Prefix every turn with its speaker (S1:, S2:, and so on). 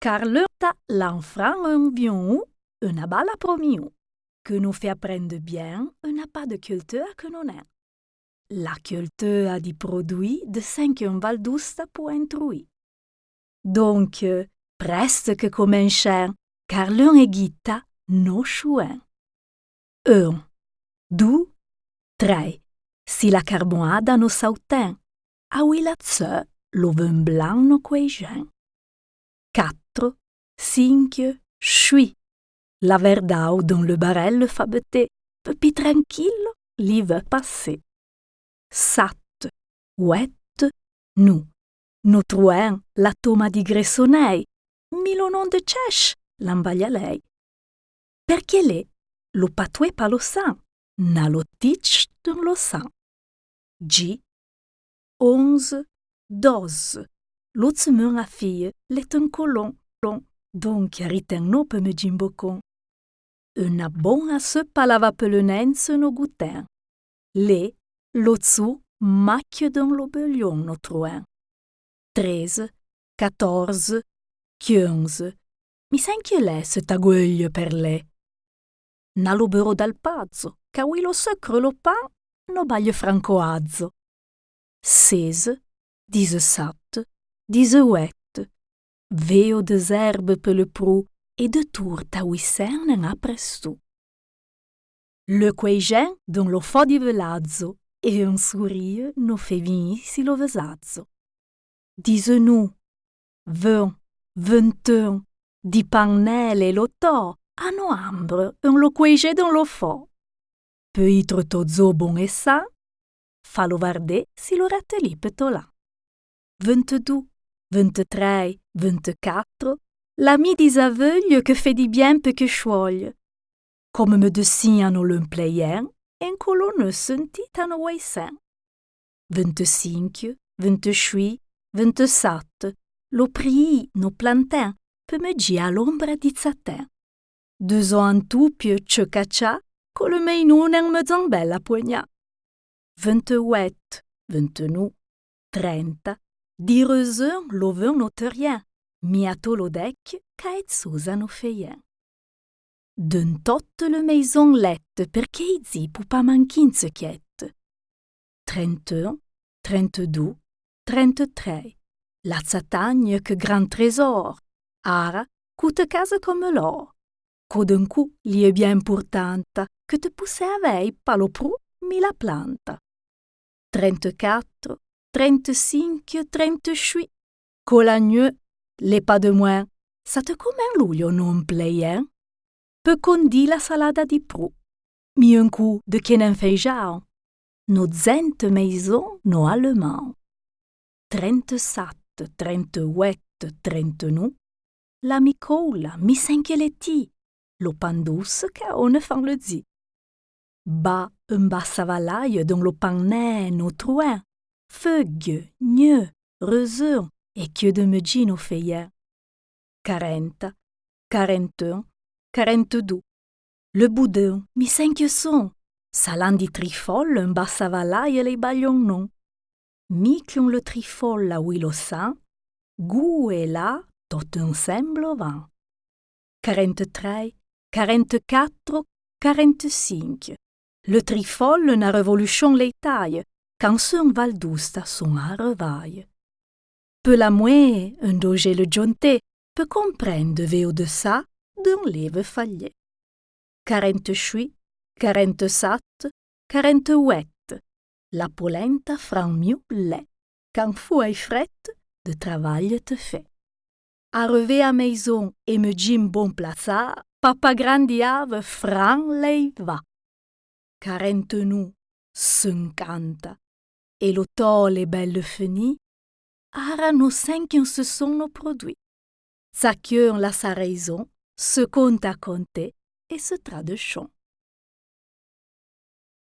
S1: car l'enfant environ una balla promiu, que nous fait apprendre bien n'a pas de culture que non è. La culture di produit de 5 un Val d'Usta pour intrui. Donc, presque comencer, car l'un è guita no chuen. 1, 2, 3. Si la carboada no sautin, a willa zö lo vin blanc no queigen. 4, 5, chui. La verdau dans le barel fa beter, pepi tranquillo li veut passer. 7, 8, nu. No truen la toma di gressonei, milo non de cesh, l'ambaglia lei. Perché le, lo patue pa lo san, na lo tic non lo san. G, 11, 12. Lo tsemun a fille, l'est un colon, donc riten no pe me gimbocon. Una bona se palava pe le nens no gutin. Le, lo tsu, macchio dans lo belion no truen. 13, 14, 15. Mi sa che l'è se tagueglio per le. Na lo beurro dal pazzo, ca ui lo sucre lo pan, no baglio francoazzo. 16, 17, 18. Veo des herbes pe le prou et de tourta ui cernen apprestu. Le queigen don lo fo di velazzo e un sourire no fe venir si lo vesazzo. 19, 20, 21, di pannelle e lo to, hanno ambre un lo queigen don lo fo. Poi trotozzo bon e san, fa lo vardè si lo rattelì petolà. 22, 23, 24, l'ami disaveugle que fait di bien pe que scioglie. Comme me de signano l'un pleien, en colonne sentit an oeisen. 25, 28, 27, lo prii no plantin, pe me gi a l'ombra di zatin. 2 ans en tout più ce caccia, co le meinon en me zambella poignà. 28, 29, 30, direzeur lo vin no te rien, miato lo dec ca et susa no feien. D'un tot le maison lette perché i zi pu pa manchin secchiette. 31, 32, 33. La zatagne que grand trésor, ara cute casa come l'or. Coden cu li è bien importanta, que te pousse avei pa lo pru mi la planta. 34, 35, 38. Colagneux, les pas de moins, ça te comme un luglio non pleien? Peu condi la salada di pru, mi un coup de che n'en feigiao. No zente maison no allemand. 37, 38, 39. La micola, mi s'inquieletti, lo pandus ca on ne fan le zi. Ba un bassa valaille don lo panne no truen, feugue, gneu, rezeur, et que de me gino feien. 40, 41, 42. Le boudin, mi cinque son. Salan di trifol, un bassa valaille les baglion non. Mi chion le trifol la oui lo san, gu e la, tot un semblo van. 43, 44, 45. Le trifol n'a revolution les tailles, quand son Val d'Usta son a revaille. Peu la moué, un doge le jonté, peut comprendre veo de ça, d'un leve fallé. 48, 47, 48. La polenta fran mieux lait, quand fou ai fret, de travail te fait. Arrivé à maison et me jim bon plaça, papa grandiave fran lei va. 49, 50. Et l'automne est belle fini, ara nos 5 se sont nos produits. Chacun la sa raison, se compte à compter et se tra de chon.